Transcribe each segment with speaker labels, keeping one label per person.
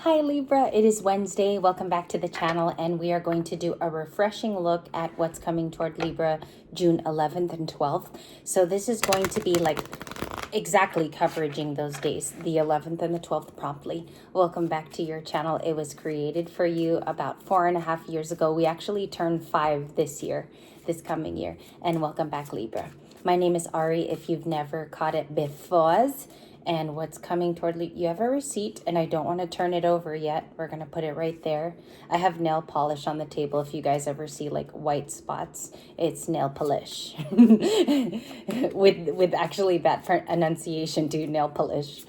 Speaker 1: Hi Libra, it is Wednesday. Welcome back to the channel, and we are going to do a refreshing look at what's coming toward Libra June 11th and 12th. So this is going to be like exactly coveraging those days, the 11th and the 12th promptly. Welcome back to your channel. It was created for you about 4.5 years ago. We actually turned 5 this year, this coming year. And welcome back, Libra. My name is Ari, if you've never caught it before. And what's coming toward you have a receipt, and I don't want to turn it over yet. We're going to put it right there. I have nail polish on the table. If you guys ever see like white spots, it's nail polish with actually that pronunciation too, nail polish.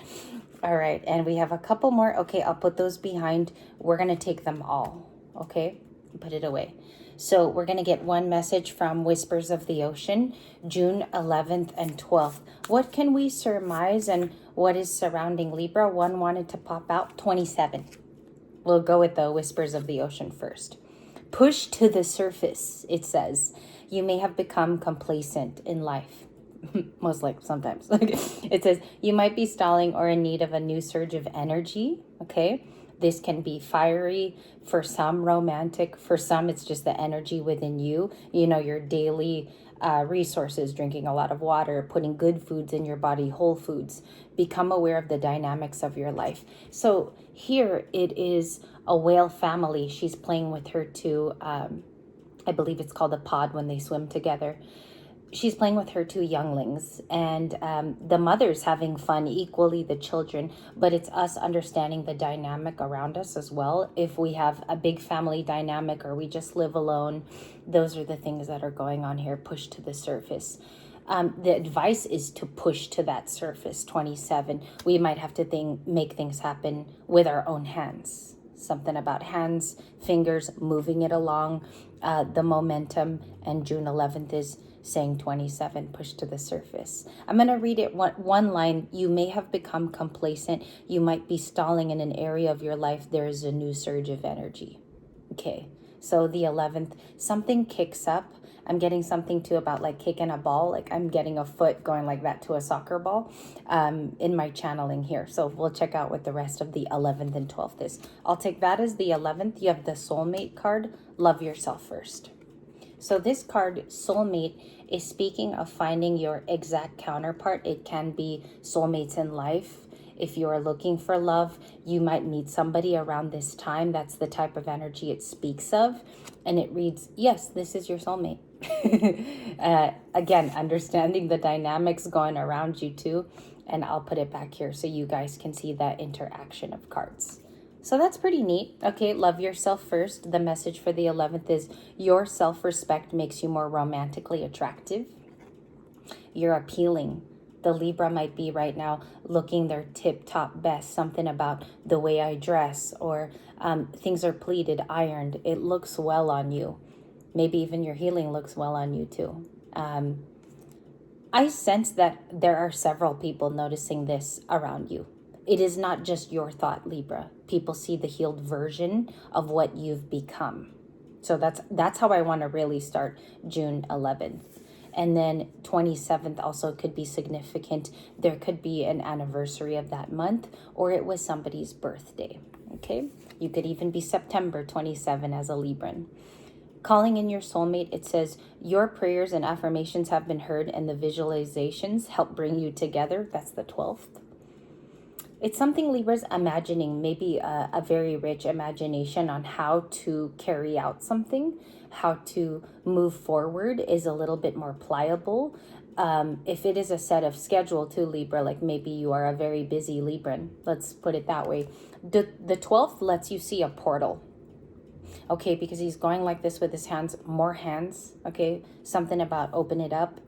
Speaker 1: All right, and we have a couple more. Okay, I'll put those behind. We're going to take them all. Okay, put it away. So we're going to get one message from Whispers of the Ocean, June 11th and 12th. What can we surmise and what is surrounding Libra? One wanted to pop out, 27. We'll go with the Whispers of the Ocean first. Push to the surface, it says. You may have become complacent in life. Most likely, sometimes. It says you might be stalling or in need of a new surge of energy, okay? This can be fiery, for some romantic, for some it's just the energy within you. You know, your daily resources, drinking a lot of water, putting good foods in your body, whole foods. Become aware of the dynamics of your life. So here it is a whale family. She's playing with her two, I believe it's called a pod when they swim together. She's playing with her two younglings, and the mother's having fun, equally the children, but it's us understanding the dynamic around us as well. If we have a big family dynamic or we just live alone, those are the things that are going on here. Push to the surface. The advice is to push to that surface, 27. We might have to make things happen with our own hands. Something about hands, fingers, moving it along, the momentum, and June 11th is saying 27, push to the surface. I'm going to read it one line. You may have become complacent. You might be stalling in an area of your life. There is a new surge of energy. Okay, so the 11th, something kicks up. I'm getting something too about like kicking a ball. Like I'm getting a foot going like that to a soccer ball in my channeling here. So we'll check out what the rest of the 11th and 12th is. I'll take that as the 11th. You have the soulmate card. Love yourself first. So this card, soulmate, is speaking of finding your exact counterpart. It can be soulmates in life. If you are looking for love, you might meet somebody around this time. That's the type of energy it speaks of. And it reads, yes, this is your soulmate. Again, understanding the dynamics going around you too. And I'll put it back here so you guys can see that interaction of cards. So that's pretty neat. Okay, love yourself first. The message for the 11th is your self-respect makes you more romantically attractive. You're appealing. The Libra might be right now looking their tip-top best. Something about the way I dress, or things are pleated, ironed. It looks well on you. Maybe even your healing looks well on you too. I sense that there are several people noticing this around you. It is not just your thought, Libra. People see the healed version of what you've become. So that's how I want to really start June 11th. And then 27th also could be significant. There could be an anniversary of that month, or it was somebody's birthday. Okay? You could even be September 27 as a Libran. Calling in your soulmate, it says, your prayers and affirmations have been heard and the visualizations help bring you together. That's the 12th. It's something Libra's imagining, maybe a very rich imagination on how to carry out something, how to move forward is a little bit more pliable. If it is a set of schedule to Libra, like maybe you are a very busy Libran, let's put it that way. The 12th lets you see a portal. Okay, because he's going like this with his hands, more hands, okay? Something about open it up.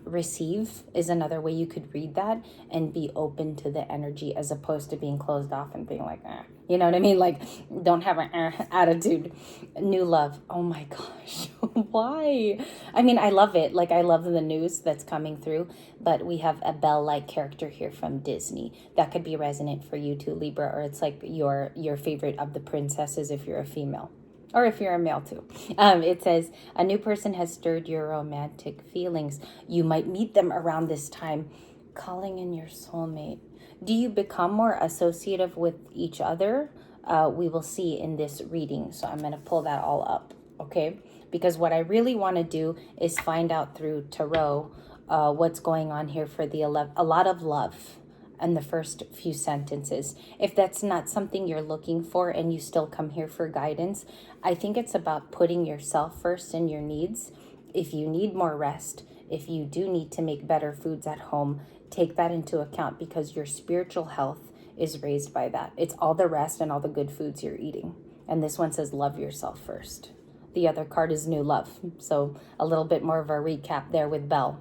Speaker 1: Receive is another way you could read that, and be open to the energy as opposed to being closed off and being like, you know what I mean? Like, don't have an attitude. New love. Oh my gosh. Why? I mean, I love it. Like, I love the news that's coming through, but we have a Belle-like character here from Disney. That could be resonant for you too, Libra, or it's like your favorite of the princesses if you're a female. Or if you're a male too. It says, a new person has stirred your romantic feelings. You might meet them around this time. Calling in your soulmate. Do you become more associative with each other? We will see in this reading. So I'm going to pull that all up, okay? Because what I really want to do is find out through tarot what's going on here for the a lot of love and the first few sentences. If that's not something you're looking for and you still come here for guidance, I think it's about putting yourself first and your needs. If you need more rest, if you do need to make better foods at home, take that into account, because your spiritual health is raised by that. It's all the rest and all the good foods you're eating. And this one says love yourself first. The other card is new love. So a little bit more of a recap there with Bell.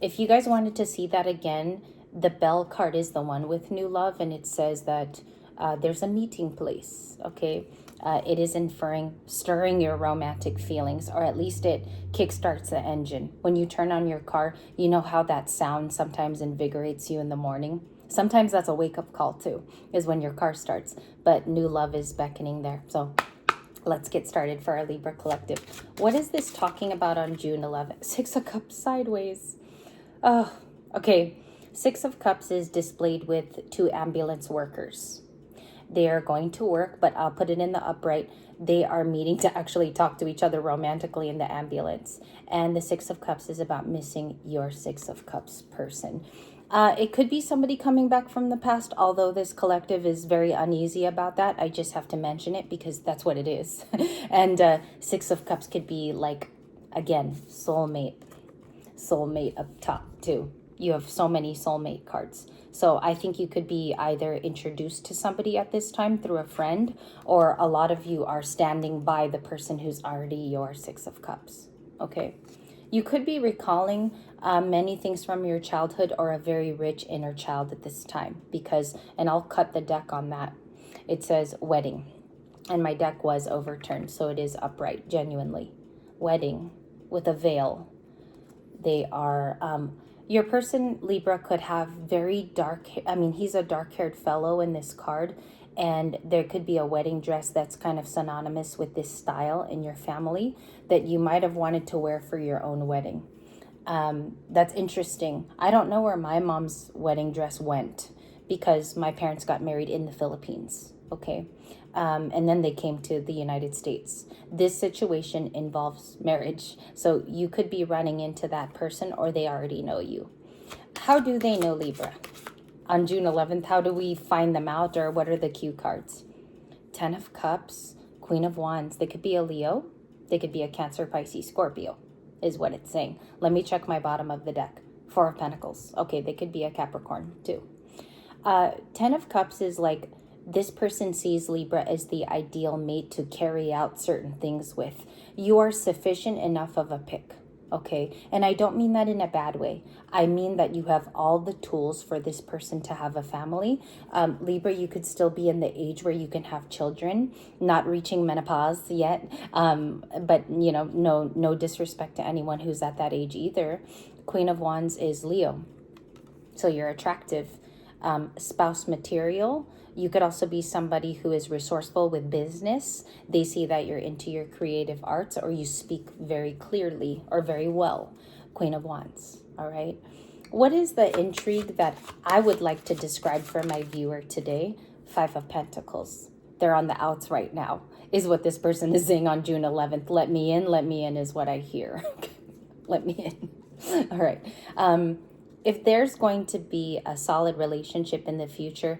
Speaker 1: If you guys wanted to see that again, the Bell card is the one with new love, and it says that there's a meeting place, okay? It is inferring stirring your romantic feelings, or at least it kickstarts the engine. When you turn on your car, you know how that sound sometimes invigorates you in the morning? Sometimes that's a wake-up call too, is when your car starts. But new love is beckoning there. So let's get started for our Libra collective. What is this talking about on June 11th? Six of Cups sideways. Oh, okay. Six of Cups is displayed with two ambulance workers. They are going to work, but I'll put it in the upright. They are meeting to actually talk to each other romantically in the ambulance. And the Six of Cups is about missing your Six of Cups person. It could be somebody coming back from the past, although this collective is very uneasy about that. I just have to mention it because that's what it is. And Six of Cups could be like, again, soulmate up top too. You have so many soulmate cards. So I think you could be either introduced to somebody at this time through a friend, or a lot of you are standing by the person who's already your Six of Cups. Okay. You could be recalling many things from your childhood, or a very rich inner child at this time, because, and I'll cut the deck on that. It says wedding, and my deck was overturned, so it is upright, genuinely. Wedding with a veil. They are, your person, Libra, could have very dark, he's a dark-haired fellow in this card, and there could be a wedding dress that's kind of synonymous with this style in your family that you might have wanted to wear for your own wedding. That's interesting. I don't know where my mom's wedding dress went, because my parents got married in the Philippines, okay? And then they came to the United States. This situation involves marriage, so you could be running into that person, or they already know you. How do they know Libra? On June 11th, how do we find them out, or what are the cue cards? 10 of Cups, Queen of Wands. They could be a Leo. They could be a Cancer, Pisces, Scorpio, is what it's saying. Let me check my bottom of the deck. 4 of Pentacles. Okay, they could be a Capricorn too. 10 of Cups is like, this person sees Libra as the ideal mate to carry out certain things with. You are sufficient enough of a pick, okay? And I don't mean that in a bad way. I mean that you have all the tools for this person to have a family. Libra, you could still be in the age where you can have children, not reaching menopause yet. But, you know, no disrespect to anyone who's at that age either. Queen of Wands is Leo. So you're attractive. Spouse material. You could also be somebody who is resourceful with business. They see that you're into your creative arts, or you speak very clearly or very well. Queen of Wands, all right? What is the intrigue that I would like to describe for my viewer today? 5 of Pentacles. They're on the outs right now, is what this person is saying on June 11th. Let me in is what I hear. Let me in. All right. If there's going to be a solid relationship in the future,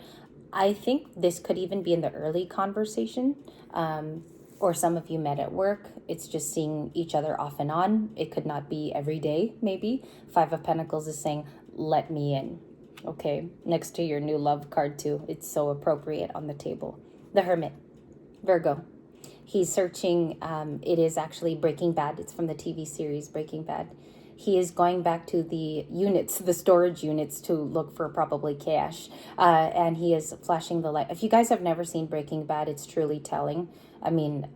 Speaker 1: I think this could even be in the early conversation, or some of you met at work. It's just seeing each other off and on. It could not be every day, maybe. 5 of Pentacles is saying, let me in, okay? Next to your new love card too. It's so appropriate on the table. The Hermit, Virgo. He's searching, it is actually Breaking Bad. It's from the TV series Breaking Bad. He is going back to the units, the storage units, to look for probably cash. And he is flashing the light. If you guys have never seen Breaking Bad, it's truly telling. I mean,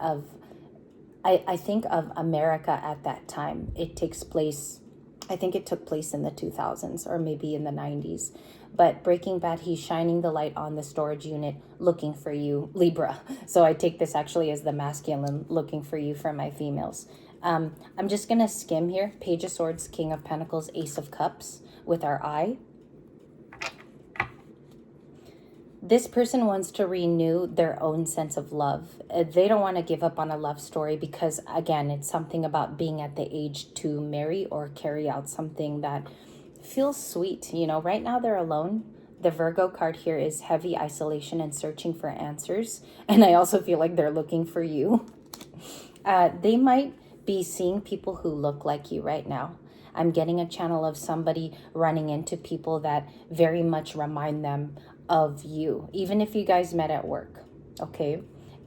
Speaker 1: I think of America at that time. It takes place, I think it took place in the 2000s or maybe in the 90s. But Breaking Bad, he's shining the light on the storage unit, looking for you, Libra. So I take this actually as the masculine, looking for you for my females. I'm just going to skim here. Page of Swords, King of Pentacles, Ace of Cups with our eye. This person wants to renew their own sense of love. They don't want to give up on a love story because, again, it's something about being at the age to marry or carry out something that feels sweet. You know, right now they're alone. The Virgo card here is heavy isolation and searching for answers. And I also feel like they're looking for you. They might be seeing people who look like you right now. I'm getting a channel of somebody running into people that very much remind them of you, even if you guys met at work. Okay,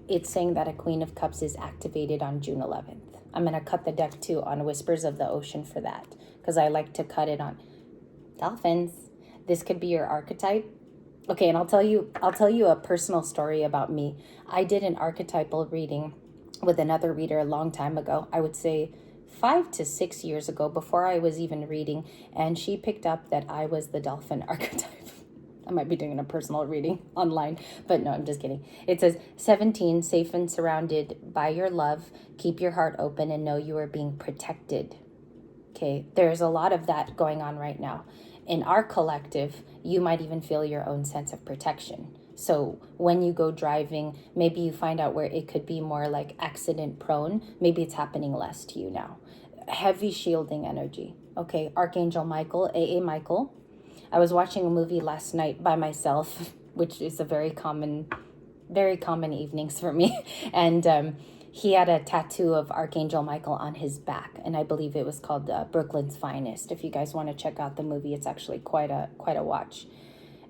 Speaker 1: it's saying that a Queen of Cups is activated on June 11th. I'm going to cut the deck too on Whispers of the Ocean for that, because I like to cut it on dolphins. This could be your archetype. Okay, and I'll tell you a personal story about me. I did an archetypal reading with another reader a long time ago. I would say 5 to 6 years ago, before I was even reading, and she picked up that I was the dolphin archetype. I might be doing a personal reading online, but no, I'm just kidding. It says 17, safe and surrounded by your love. Keep your heart open and know you are being protected. Okay, there's a lot of that going on right now. In our collective, you might even feel your own sense of protection. So when you go driving, maybe you find out where it could be more like accident prone. Maybe it's happening less to you now. Heavy shielding energy. Okay, Archangel Michael, AA Michael. I was watching a movie last night by myself, which is a very common evenings for me. And he had a tattoo of Archangel Michael on his back, and I believe it was called Brooklyn's Finest. If you guys want to check out the movie, it's actually quite a watch.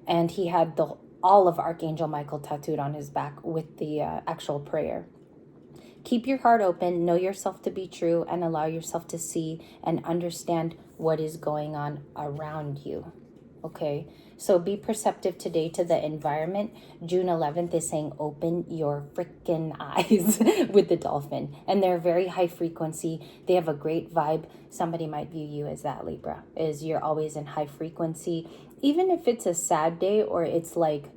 Speaker 1: And he had all of Archangel Michael tattooed on his back with the actual prayer. Keep your heart open, know yourself to be true, and allow yourself to see and understand what is going on around you. Okay, so be perceptive today to the environment. June 11th is saying open your freaking eyes with the dolphin. And they're very high frequency. They have a great vibe. Somebody might view you as that, Libra, is you're always in high frequency. Even if it's a sad day or it's like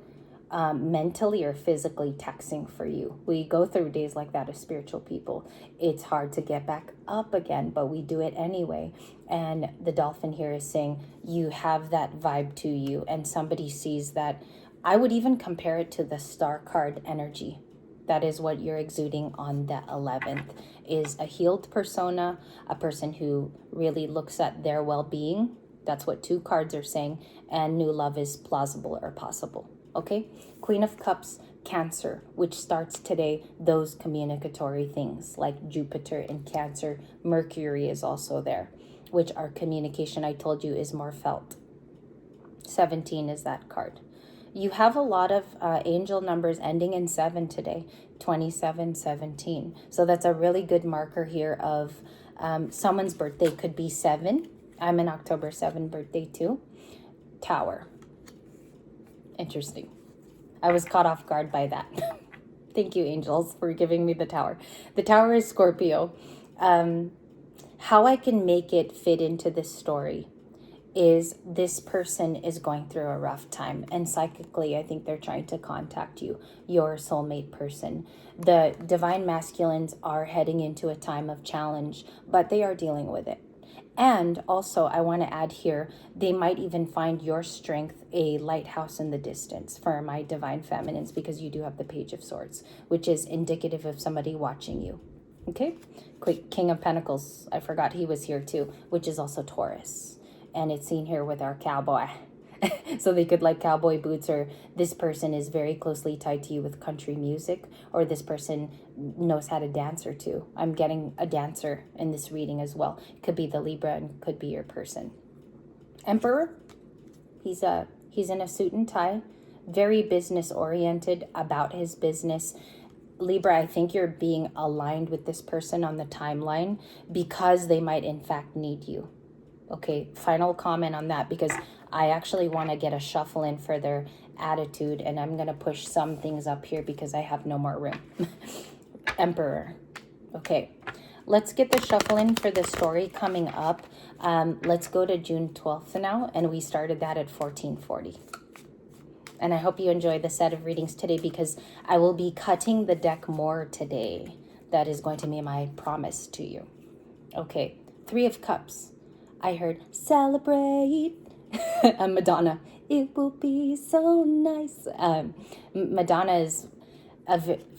Speaker 1: mentally or physically taxing for you. We go through days like that as spiritual people. It's hard to get back up again, but we do it anyway. And the dolphin here is saying you have that vibe to you, and somebody sees that. I would even compare it to the star card energy. That is what you're exuding on the 11th, is a healed persona, a person who really looks at their well-being. That's what 2 cards are saying. And new love is plausible or possible. Okay, Queen of Cups, Cancer, which starts today, those communicatory things like Jupiter in Cancer. Mercury is also there, which our communication, I told you, is more felt. 17 is that card. You have a lot of angel numbers ending in 7 today, 27, 17. So that's a really good marker here of someone's birthday could be 7. I'm an October 7 birthday too. Tower. Interesting. I was caught off guard by that. Thank you, angels, for giving me the tower. The tower is Scorpio. How I can make it fit into this story is this person is going through a rough time. And psychically, I think they're trying to contact you, your soulmate person. The divine masculines are heading into a time of challenge, but they are dealing with it. And also, I want to add here, they might even find your strength a lighthouse in the distance for my divine feminines, because you do have the Page of Swords, which is indicative of somebody watching you. Okay? Quick, King of Pentacles. I forgot he was here too, which is also Taurus. And it's seen here with our cowboy. So they could like cowboy boots, or this person is very closely tied to you with country music, or this person knows how to dance or two. I'm getting a dancer in this reading as well. It could be the Libra and could be your person. Emperor, he's in a suit and tie, very business oriented about his business. Libra, I think you're being aligned with this person on the timeline because they might in fact need you. Okay, final comment on that, because I actually want to get a shuffle in for their attitude, and I'm going to push some things up here because I have no more room. Emperor. Okay, let's get the shuffle in for the story coming up. Let's go to June 12th now, and we started that at 1440. And I hope you enjoy the set of readings today, because I will be cutting the deck more today. That is going to be my promise to you. Okay, 3 of Cups. I heard celebrate. Madonna. It will be so nice. Madonna is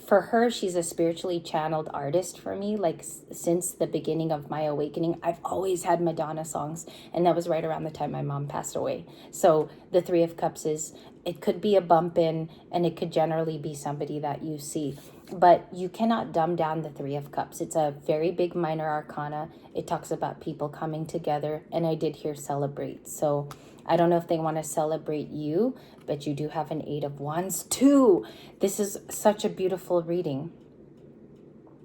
Speaker 1: for her, she's a spiritually channeled artist for me. Like since the beginning of my awakening, I've always had Madonna songs, and that was right around the time my mom passed away. So the Three of Cups is, it could be a bump in, and it could generally be somebody that you see, but you cannot dumb down the Three of Cups. It's a very big minor arcana. It talks about people coming together, and I did hear celebrate. So I don't know if they want to celebrate you, but you do have an Eight of Wands too. This is such a beautiful reading.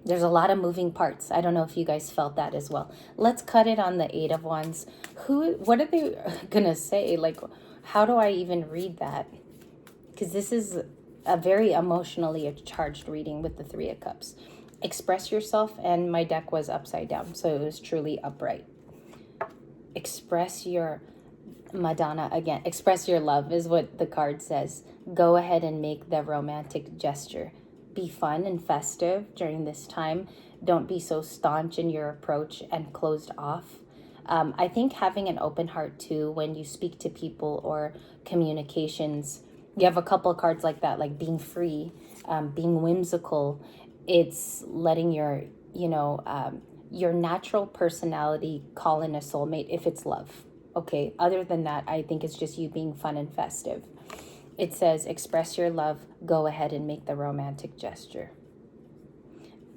Speaker 1: There's a lot of moving parts. I don't know if you guys felt that as well. Let's cut it on the Eight of Wands. What are they gonna say? Like, how do I even read that? Because this is a very emotionally charged reading with the Three of Cups. Express yourself, and my deck was upside down, so it was truly upright. Express your Madonna again. Express your love is what the card says. Go ahead and make the romantic gesture. Be fun and festive during this time. Don't be so staunch in your approach and closed off. I think having an open heart too when you speak to people or communications. You have a couple of cards like that, like being free, being whimsical. It's letting your, your natural personality call in a soulmate if it's love. Okay, other than that, I think it's just you being fun and festive. It says, express your love, go ahead and make the romantic gesture.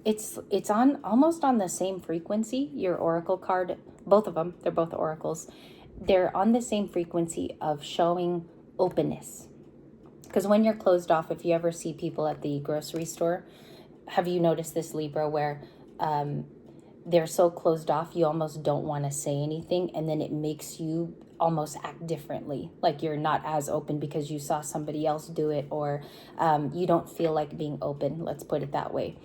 Speaker 1: It's on almost on the same frequency, your oracle card, both of them, they're both oracles. They're on the same frequency of showing openness. Because when you're closed off, if you ever see people at the grocery store, have you noticed this, Libra, where they're so closed off, you almost don't want to say anything, and then it makes you almost act differently, like you're not as open because you saw somebody else do it, or you don't feel like being open, let's put it that way.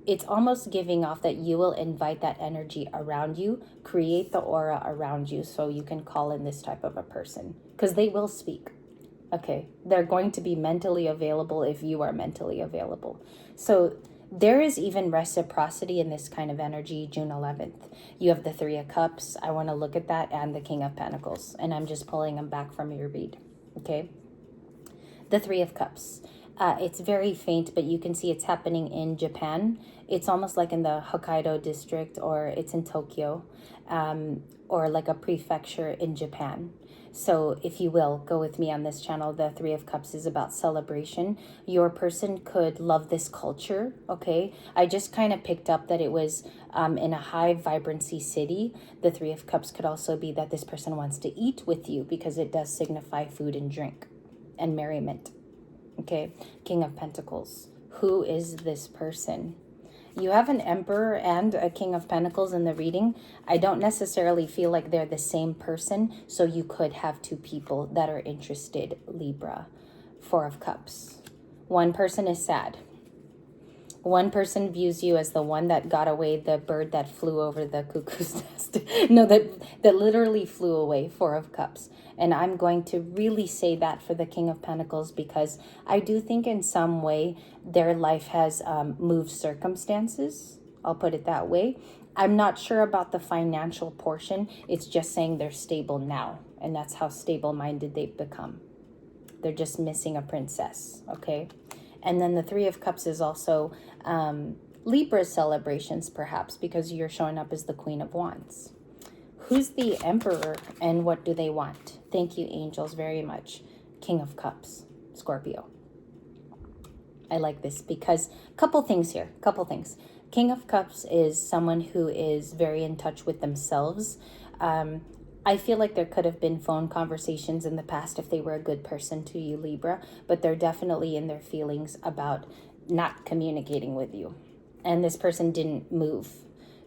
Speaker 1: It's almost giving off that you will invite that energy around you, create the aura around you, so you can call in this type of a person, because they will speak. Okay, they're going to be mentally available if you are mentally available. So there is even reciprocity in this kind of energy. June 11th, you have the Three of Cups. I want to look at that, and the King of Pentacles, and I'm just pulling them back from your read. Okay, the Three of Cups. It's very faint, but you can see it's happening in Japan. It's almost like in the Hokkaido district, or it's in Tokyo, or like a prefecture in Japan. So if you will, go with me on this channel. The Three of Cups is about celebration. Your person could love this culture, okay? I just kind of picked up that it was in a high vibrancy city. The Three of Cups could also be that this person wants to eat with you, because it does signify food and drink and merriment, okay? King of Pentacles. Who is this person? You have an Emperor and a King of Pentacles in the reading. I don't necessarily feel like they're the same person, so you could have two people that are interested, Libra. Four of Cups. One person is sad. One person views you as the one that got away, the bird that flew over the cuckoo's nest. No, that literally flew away, Four of Cups. And I'm going to really say that for the King of Pentacles, because I do think in some way their life has moved circumstances. I'll put it that way. I'm not sure about the financial portion. It's just saying they're stable now. And that's how stable-minded they've become. They're just missing a princess, okay? And then the Three of Cups is also Libra celebrations, perhaps, because you're showing up as the Queen of Wands. Who's the Emperor, and what do they want? Thank you, angels, very much. King of Cups, Scorpio. I like this because couple things here, couple things. King of Cups is someone who is very in touch with themselves. I feel like there could have been phone conversations in the past if they were a good person to you, Libra, but they're definitely in their feelings about not communicating with you. And this person didn't move.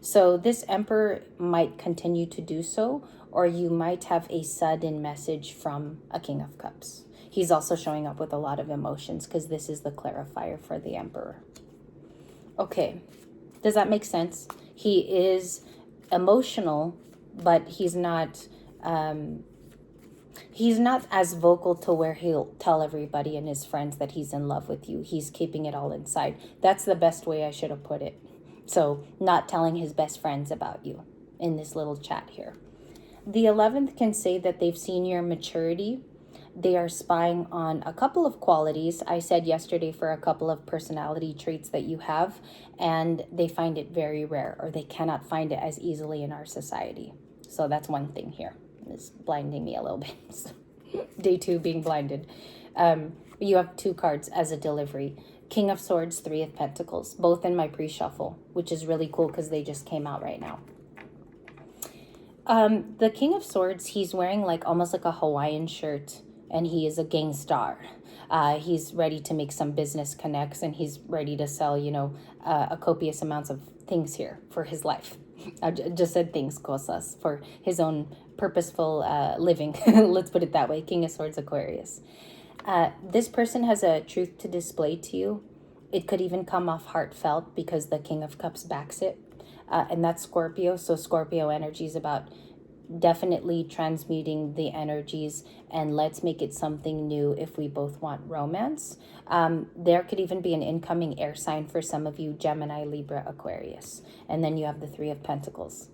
Speaker 1: So this Emperor might continue to do so, or you might have a sudden message from a King of Cups. He's also showing up with a lot of emotions, because this is the clarifier for the Emperor. Okay, does that make sense? He is emotional, but he's not as vocal to where he'll tell everybody and his friends that he's in love with you. He's keeping it all inside. That's the best way I should have put it. So not telling his best friends about you in this little chat here. The 11th can say that they've seen your maturity. they are spying on a couple of qualities. I said yesterday for a couple of personality traits that you have, and they find it very rare, or they cannot find it as easily in our society. So that's one thing here. It's blinding me a little bit. Day 2 being blinded. You have 2 cards as a delivery. King of Swords, 3 of Pentacles, both in my pre-shuffle, which is really cool because they just came out right now. The King of Swords, he's wearing like almost like a Hawaiian shirt, and he is a gangstar. He's ready to make some business connects, and he's ready to sell, a copious amounts of things here for his life. I just said things, cosas, for his own purposeful living. Let's put it that way. King of Swords, Aquarius. This person has a truth to display to you. It could even come off heartfelt because the King of Cups backs it. And that's Scorpio. So Scorpio energy is about definitely transmuting the energies, and let's make it something new if we both want romance. There could even be an incoming air sign for some of you, Gemini, Libra, Aquarius. And then you have the 3 of Pentacles.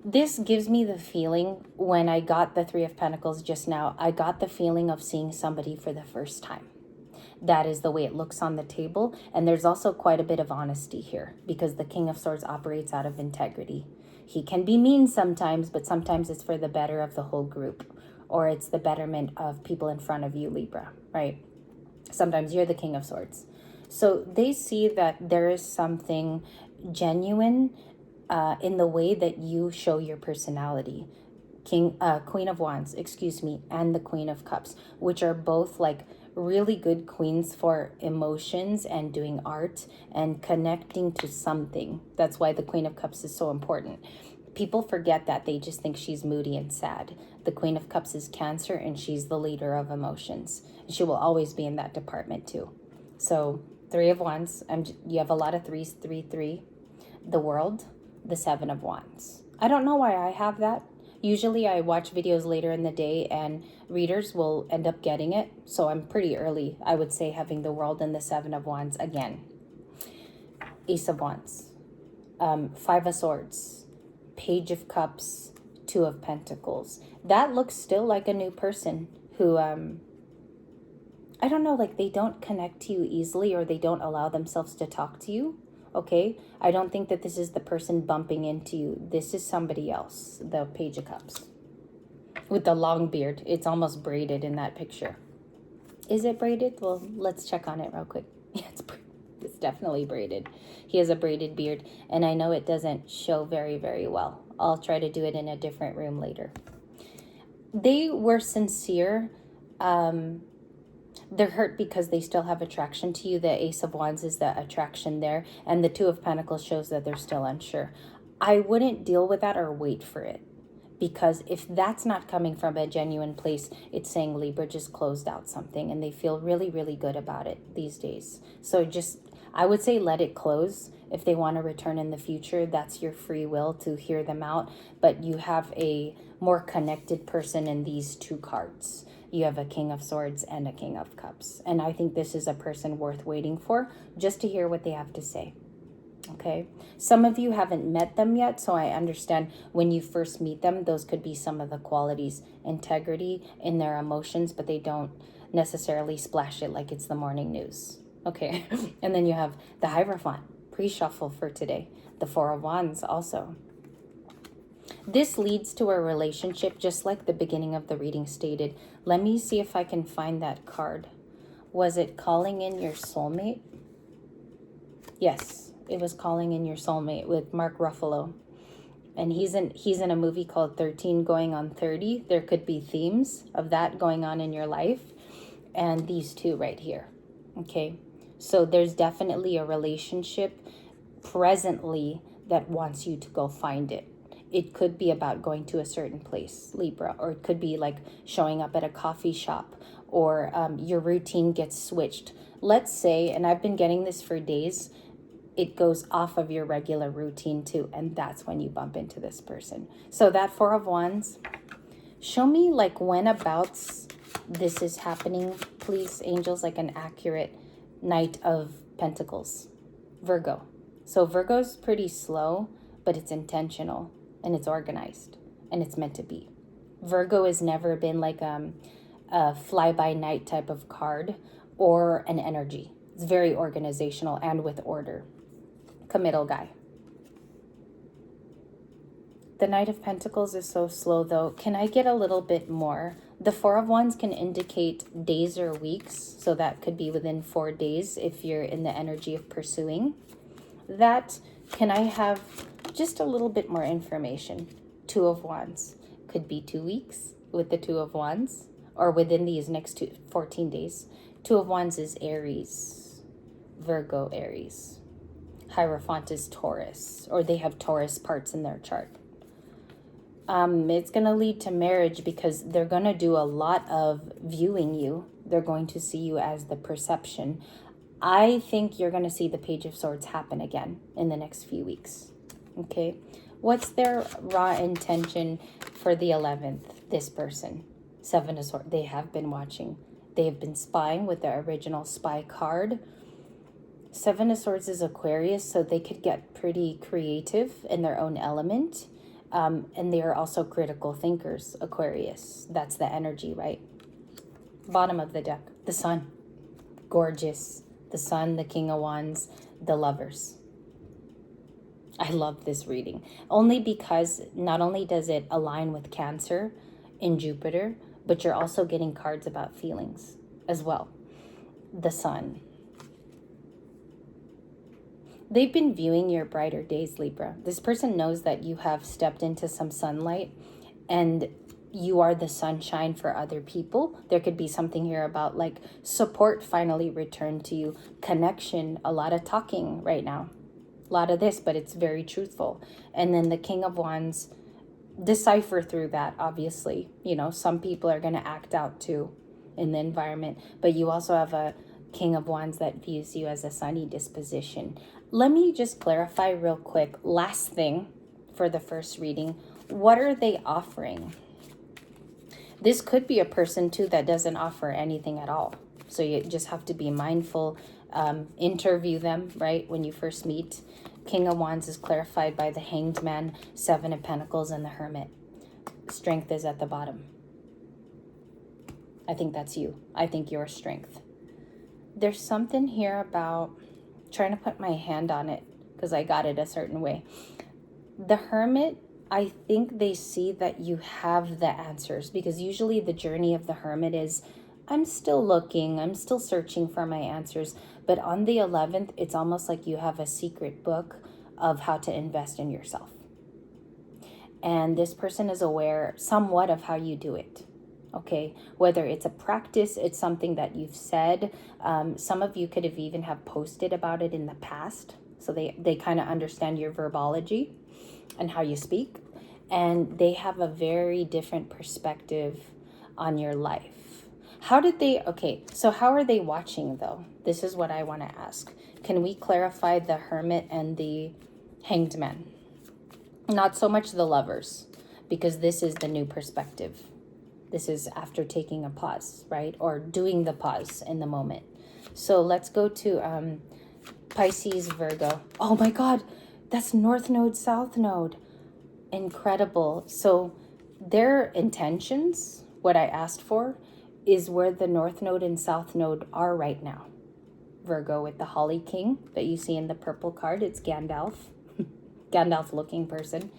Speaker 1: This gives me the feeling, when I got the 3 of Pentacles just now, I got the feeling of seeing somebody for the first time. That is the way it looks on the table. And there's also quite a bit of honesty here, because the King of Swords operates out of integrity. He can be mean sometimes, but sometimes it's for the better of the whole group, or it's the betterment of people in front of you, Libra, right? Sometimes you're the King of Swords. So they see that there is something genuine in the way that you show your personality. Queen of Wands, and the Queen of Cups, which are both like really good queens for emotions and doing art and connecting to something. That's why the Queen of Cups is so important. People forget that. They just think she's moody and sad. The Queen of Cups is Cancer, and she's the leader of emotions. She will always be in that department too. So 3 of Wands, you have a lot of 3s, 3, 3. The World, the 7 of Wands. I don't know why I have that. Usually I watch videos later in the day and readers will end up getting it. So I'm pretty early, I would say, having the World and the 7 of Wands again. Ace of Wands, 5 of Swords, Page of Cups, 2 of Pentacles. That looks still like a new person who, I don't know, like they don't connect to you easily, or they don't allow themselves to talk to you. Okay, I don't think that this is the person bumping into you. This is somebody else, the Page of Cups. With the long beard. It's almost braided in that picture. Is it braided? Well, let's check on it real quick. Yeah, it's definitely braided. He has a braided beard, and I know it doesn't show very, very well. I'll try to do it in a different room later. They were sincere. They're hurt because they still have attraction to you. The Ace of Wands is the attraction there. And the 2 of Pentacles shows that they're still unsure. I wouldn't deal with that or wait for it. Because if that's not coming from a genuine place, it's saying Libra just closed out something. And they feel really, really good about it these days. So I would say let it close. If they want to return in the future, that's your free will to hear them out. But you have a more connected person in these 2 cards. You have a King of Swords and a King of Cups. And I think this is a person worth waiting for, just to hear what they have to say. Okay? Some of you haven't met them yet, so I understand when you first meet them, those could be some of the qualities. Integrity in their emotions, but they don't necessarily splash it like it's the morning news. Okay? And then you have the Hierophant, pre-shuffle for today. The 4 of Wands also. This leads to a relationship, just like the beginning of the reading stated. Let me see if I can find that card. Was it calling in your soulmate? Yes, it was calling in your soulmate with Mark Ruffalo. And he's in a movie called 13 Going on 30. There could be themes of that going on in your life. And these 2 right here. Okay, so there's definitely a relationship presently that wants you to go find it. It could be about going to a certain place, Libra, or it could be like showing up at a coffee shop, or your routine gets switched. Let's say, and I've been getting this for days, it goes off of your regular routine too, and that's when you bump into this person. So that 4 of Wands, show me like when abouts this is happening, please, angels, like an accurate Knight of Pentacles. Virgo. So Virgo's pretty slow, but it's intentional. And it's organized, and it's meant to be. Virgo has never been like a fly-by-night type of card or an energy. It's very organizational and with order. Committal guy. The Knight of Pentacles is so slow though. Can I get a little bit more? The Four of Wands can indicate days or weeks. So that could be within 4 days if you're in the energy of pursuing that. Can I have just a little bit more information? Two of Wands. Could be 2 weeks with the Two of Wands, or within these next 14 days. Two of Wands is Aries. Virgo, Aries. Hierophant is Taurus, or they have Taurus parts in their chart. It's going to lead to marriage because they're going to do a lot of viewing you. They're going to see you as the perception. I think you're going to see the Page of Swords happen again in the next few weeks. Okay. What's their raw intention for the 11th? This person. Seven of Swords. They have been watching. They have been spying with the original spy card. Seven of Swords is Aquarius, so they could get pretty creative in their own element. And they are also critical thinkers, Aquarius. That's the energy, right? Bottom of the deck, the Sun. Gorgeous. The Sun, the King of Wands, the Lovers. I love this reading. Only because not only does it align with Cancer in Jupiter, but you're also getting cards about feelings as well. The Sun. They've been viewing your brighter days, Libra. This person knows that you have stepped into some sunlight and you are the sunshine for other people. There could be something here about like support finally returned to you, connection, a lot of talking right now. A lot of this, but it's very truthful. And then the King of Wands, decipher through that, obviously. You know, some people are going to act out too in the environment, but you also have a King of Wands that views you as a sunny disposition. Let me just clarify real quick. Last thing for the first reading. What are they offering? This could be a person too that doesn't offer anything at all. So you just have to be mindful. Interview them, right, when you first meet. King of Wands is clarified by the Hanged Man, Seven of Pentacles, and the Hermit. Strength is at the bottom. I think that's you. I think your strength. There's something here about trying to put my hand on it because I got it a certain way. The Hermit, I think they see that you have the answers, because usually the journey of the Hermit is, I'm still looking, I'm still searching for my answers. But on the 11th, it's almost like you have a secret book of how to invest in yourself. And this person is aware somewhat of how you do it. Okay, whether it's a practice, it's something that you've said. Some of you could have even have posted about it in the past. So they kind of understand your verbology and how you speak. And they have a very different perspective on your life. How did they, okay, so how are they watching though? This is what I want to ask. Can we clarify the Hermit and the Hanged Man? Not so much the Lovers, because this is the new perspective. This is after taking a pause, right? Or doing the pause in the moment. So let's go to Pisces, Virgo. Oh my God, that's North Node, South Node. Incredible. So their intentions, what I asked for, is where the North Node and South Node are right now. Virgo with the Holly King that you see in the purple card. It's Gandalf. Gandalf looking person.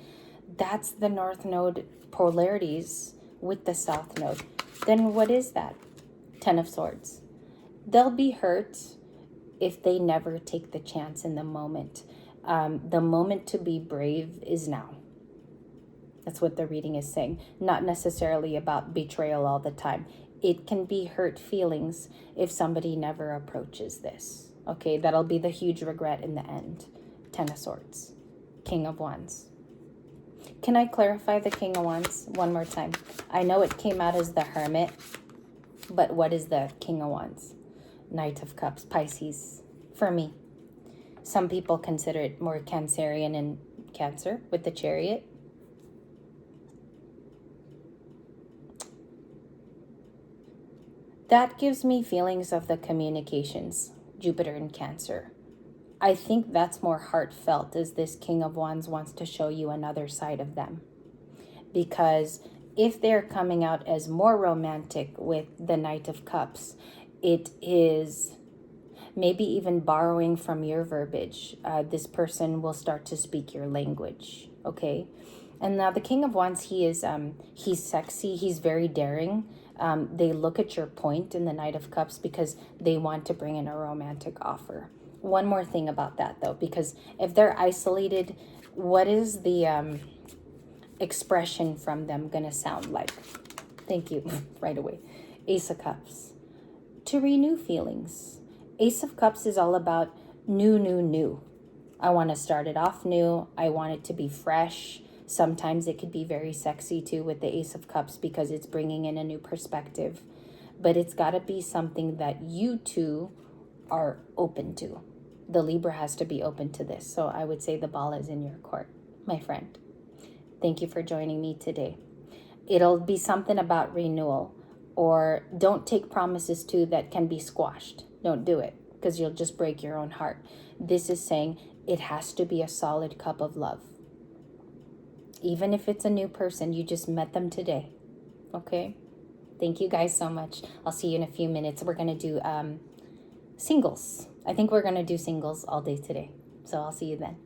Speaker 1: That's the North Node polarities with the South Node. Then what is that? Ten of Swords. They'll be hurt if they never take the chance in the moment. The moment to be brave is now. That's what the reading is saying. Not necessarily about betrayal all the time. It can be hurt feelings if somebody never approaches this. Okay, that'll be the huge regret in the end. Ten of Swords. King of Wands. Can I clarify the King of Wands one more time? I know it came out as the Hermit, but what is the King of Wands? Knight of Cups, Pisces, for me. Some people consider it more Cancerian and Cancer with the Chariot. That gives me feelings of the communications, Jupiter and Cancer. I think that's more heartfelt, as this King of Wands wants to show you another side of them. Because If they're coming out as more romantic with the Knight of Cups, it is maybe even borrowing from your verbiage. This person will start to speak your language, okay? And now the King of Wands, he's sexy, he's very daring. They look at your point in the Knight of Cups because they want to bring in a romantic offer. One more thing about that, though, because if they're isolated, what is the expression from them going to sound like? Thank you. Right away. Ace of Cups. To renew feelings. Ace of Cups is all about new. I want to start it off new. I want it to be fresh. Sometimes it could be very sexy too with the Ace of Cups because it's bringing in a new perspective. But it's got to be something that you two are open to. The Libra has to be open to this. So I would say the ball is in your court, my friend. Thank you for joining me today. It'll be something about renewal, or don't take promises too that can be squashed. Don't do it because you'll just break your own heart. This is saying it has to be a solid cup of love. Even if it's a new person, you just met them today. Okay? Thank you guys so much. I'll see you in a few minutes. We're going to do singles. I think we're going to do singles all day today. So I'll see you then.